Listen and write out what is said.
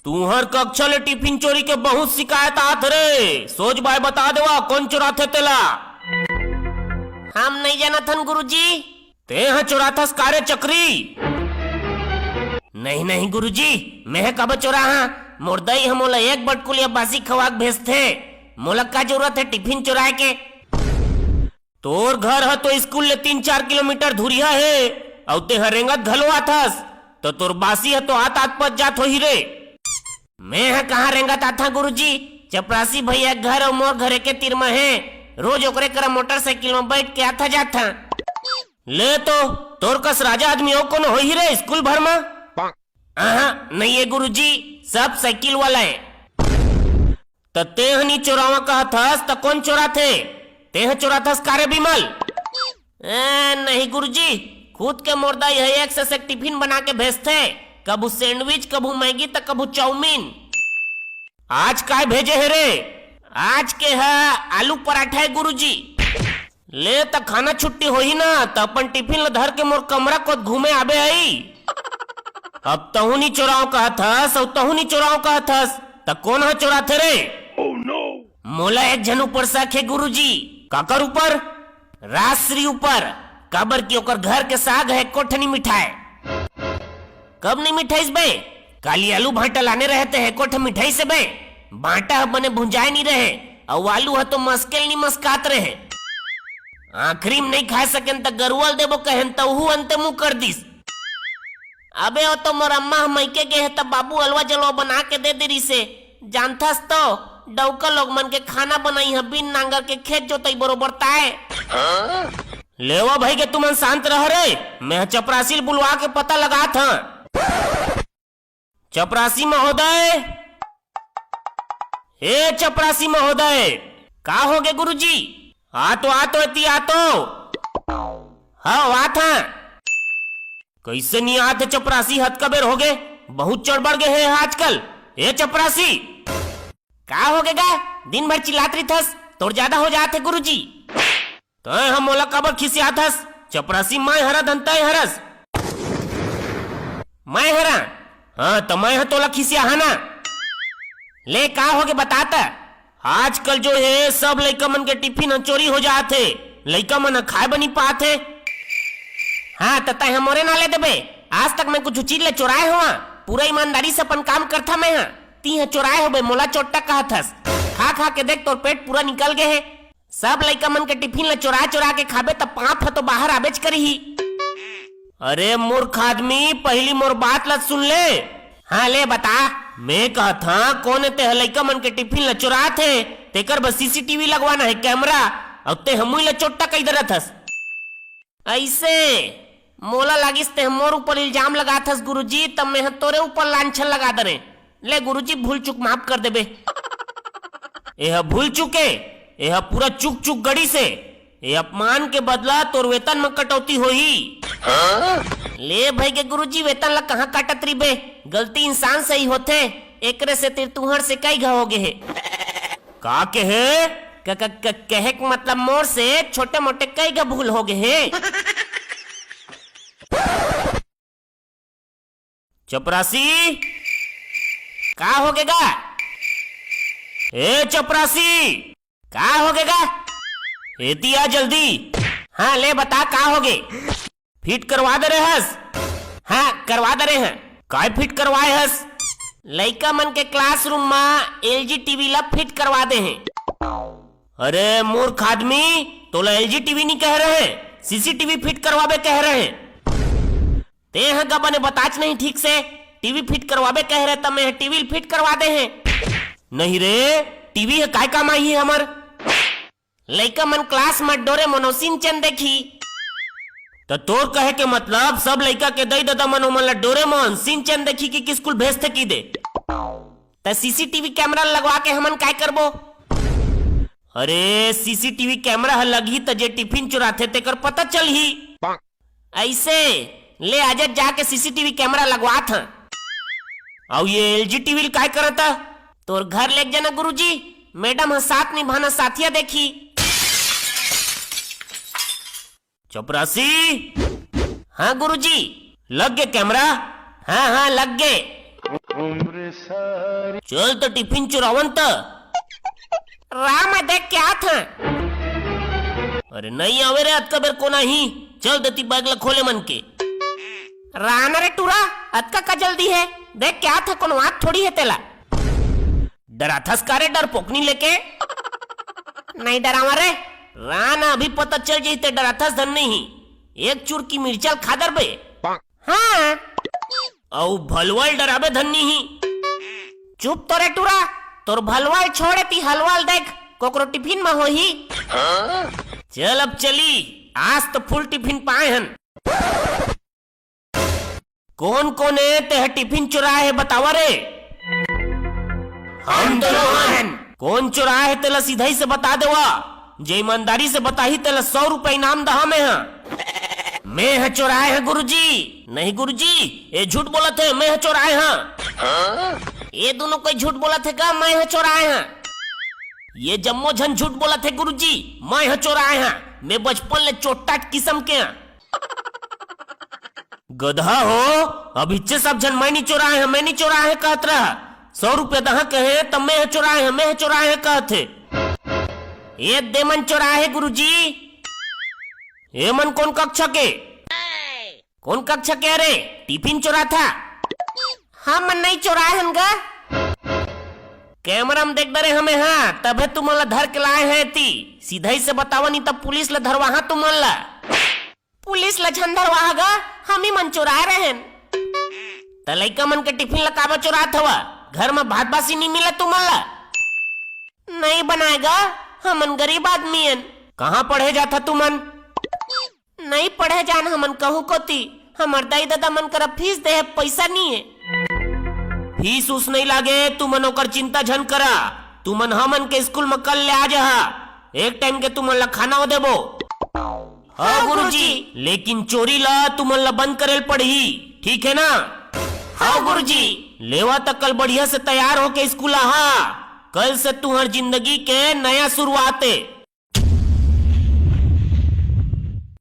तू हर कक्षा ले टिफिन चोरी के बहुत शिकायत आत रे। सोच बाय बता देवा कौन चुराथे तेला। हम नहीं जानत हन गुरुजी। ते ह चुराथस कारे चक्री। नहीं नहीं गुरुजी, मैं कब चुरा हाँ। मुर्दई हम मोला एक बटकुलिया बासी खवाक भेजथे। मोला का जरूरत है टिफिन चुराए के। तोर घर है तो स्कूल ले 3-4 किलोमीटर दूरिया है और ते हरेंगत घलवा थस तो तोर बासी है तो आत आत पच जात हो ही रे। मैं है कहाँ रेंगत आता गुरुजी। चपरासी भैया घर और मोर घरे के तीर में है। रोज ओकरे करा मोटरसाइकिल में बैठ के आता जाता। ले तो तोर कस राजा आदमी हो कौन हो ही रे स्कूल भर में। नहीं है गुरुजी, सब साइकिल वाला है। ते हनी चोरावा कहा थस तो कौन चोरा थे? ते ह चोरा थस कारे बिमल। नहीं गुरुजी, खुद के मुर्दाई है एक से एक टिफिन बना के भेजते। कबू सैंडविच, कबू मैगी तो कबू चाउमीन। आज काय भेजे है रे? आज के है आलू पराठा है गुरुजी। ले तो खाना छुट्टी हो ही ना तो अपन टिफिन ल धर के मोर कमरा को घूमे आबे आई। अब तहु नहीं चोराओ कहा थस और तहु नहीं चोराओ कहा थस तो कौन है चोरा थे रे? मोला एक जन ऊपर शक है गुरुजी। काकर ऊपर? राजश्री ऊपर। काबर की ओकर घर के साग है कोठनी मिठाई। कब नहीं मिठाई बे? काली आलू भाटा लाने रहते हैं कोठ मिठाई से बे। भाटा बने भुंजाए नहीं रहे और आलू है तो मस्केल नहीं मस्कात रहे। आखिरी में नहीं खा सकें तो गरुवल देबो कहन तो हु अंते मुंह कर दिस। अबे वो तो मोर अम्मा मैके गए तब बाबू हलवा जलवा बना के दे दे रही से। जानथस तो डौका लोग मन के खाना बनाई है बिन नांगर के खेत जोतई बरोबर ताए। लेवा भाई के तुमन शांत रह रे। मैं चपरासी बुलवा के पता लगा था। चपरासी महोदय, हे चपरासी महोदय, का हो गए गुरुजी? आ तो हाँ आ था। कैसे नहीं आते चपरासी? हद का बेर हो गए, बहुत चढ़ बढ़ गए हैं आजकल। ए चपरासी, का हो गएगा? दिन भर चिल्लात रही थस, तोड़ ज्यादा हो जाते गुरुजी। तो हम मोला कबर खिसियात हस? चपरासी मैं हरा धनता हरस। मैं हरा? हाँ तो मैं है तोला खिसिया है ना। ले का हो गए बताता। आजकल जो है सब लइका मन के टिफिन चोरी हो जाते। लइका मन खाए बनी पाते। हाँ तता हम मोरे ना ले देबे। आज तक मैं कुछ चीज ले चुराए हुआ। पूरा ईमानदारी से अपन काम करता मैं। हाँ ती है चुराए हो बे, मोला चोट्टा कहा थस। खा खा के देख तोर पेट पूरा निकल गए है। सब लइका मन के टिफिन ले चुरा चुरा के खाबे तब पाप है तो बाहर आबेच करी। अरे मूर्ख आदमी, पहली मोर बात ल सुन ले। हाँ ले बता। मैं कहा था कौन ते लइका मन के टिफिन ल चुरा थे तेकर बस सीसीटीवी लगवाना है कैमरा और ते हमुई ल चोट्टा कई दरत हस। ऐसे मोला लागिस ते मोर ऊपर इल्जाम लगा थस गुरुजी, तब मैं तोरे ऊपर लांछन लगा दरे। ले गुरुजी भूल चुक माफ कर देबे। यह भूल चुके, यह पूरा चुक चुक गड़ी से। ये अपमान के बदला तोर वेतन में कटौती होही। ले भाई के गुरुजी वेतन ला कहाँ काटत रही बे? गलती इंसान से ही होते। एकरे से तिर तुहर से कई घावोगे है। का के है? कहे के मतलब मोर से छोटे मोटे कई घा भूल हो गए है। चपरासी, का हो गएगा? ए चपरासी, का हो गएगा? एती आ जल्दी। हाँ ले बता का हो गए? फिट करवा दे रहे हस? हाँ करवा दे रहे हैं। काय फिट करवाए हस? लइका मन के क्लासरूम में एलजी टीवी ला फिट करवा दे हैं। अरे मूर्ख आदमी, तोला एलजी टीवी नहीं कह रहे हैं, सीसीटीवी फिट करवाबे कह रहे हैं। ते हैं गबा ने बताच नहीं ठीक से। टीवी फिट करवाबे कह रहे तब मैं टीवी फिट करवा दे हैं। नहीं रे, टीवी है काय काम आई है हमर? लइका मन क्लास में डोरेमोन सिंचन देखी। तो तोर कहे के मतलब सब लइका के दई दादा मन ला डोरेमोन सिंचन देखी कि स्कूल भेजते की दे। तो सीसीटीवी कैमरा लगवा के हमन काय करबो? अरे सीसीटीवी कैमरा लगी तो जे टिफिन चुराते तेकर पता चल ही। ऐसे ले आजा जाके सीसीटीवी कैमरा लगवा था। और ये एलजी टीवी काय करता? तोर घर ले जाना गुरुजी, मैडम साथ निभाना साथिया देखी। चपरासी, हाँ गुरुजी लग गए कैमरा? हाँ हाँ लग गए। चल तो टिफिन चुरावन त राम देख क्या था। अरे नहीं आवे रे अतका बेर को नहीं। चल देती बैग ला खोले मन के। राना रे टूरा अतका का जल्दी है। देख क्या था कोनो बात थोड़ी है तेला। डराथस कारे डर पोकनी लेके। नहीं डरावा रे राना अभी पता चल जाते डराथस धन नहीं। एक चूर की मिर्चल खादर बे। हाँ औ भलवाल डराबे धन्नी ही। चुप तो रे टूरा तोर भलवाल छोड़े ती हलवाल देख कोकरो टिफिन में हो ही। चल अब चली आज तो फुल टिफिन पाए हन। कौन कौन है ते टिफिन चुराए है बतावा रे। हम दोनों हैं। कौन चुराए है तेला सीधा ही से बता देवा। जे ईमानदारी से बताही तेला 100 रुपए इनाम दहा में है। मैं है चुराए हैं गुरुजी। नहीं गुरुजी ये झूठ बोला थे मैं है चुराए हैं। ये दोनों कोई झूठ बोला थे का मैं है चुराए हैं। ये जम्मो झन झूठ बोला थे गुरुजी मैं है चुराए हैं। मैं बचपन ले चोटा किस्म के गधा हो। अब इच्छे सब जन मैं नहीं चुराए हैं मैं नहीं चुराए हैं कहत रहा। 100 रुपये दहा कहे तब मैं है चुराए हैं मैं है चुराए हैं कहते। ये देमन चुराए है गुरुजी। ये मन कौन कक्षा के कौन कक्षा के अरे टिफिन चुरा था। हम मन नहीं चुराए हम गा। कैमरा में देख डरे हमें। हाँ तबे तुम ला धर के लाए हैं ती। सीधा ही से बतावा नहीं तब पुलिस ला धरवा। हाँ तुम ला पुलिस ला झन धरवा गा हम ही मन चुराए रहे। तलैका मन के टिफिन ला काबा चुरात हवा। घर में भात बासी नहीं मिला तुम ला। नहीं बनाएगा हमन गरीब आदमी हैं। कहाँ पढ़े जाता तुमन। नहीं पढ़े जान हमन कहूँ कोती। हमार दाई दादा मन कर फीस दे पैसा नहीं है। फीस उस नहीं लागे तुमन ओकर चिंता झन करा। तुमन हमन के स्कूल में कल ले आ जा। एक टाइम के तुमन ला खाना देबो। हाँ गुरुजी लेकिन चोरी ला तुमन ला बंद करेल पड़ी ठीक है ना। हाँ गुरुजी लेवा तक कल बढ़िया से तैयार होके स्कूल आ। कल से तुम्हार जिंदगी के नया शुरुआत है।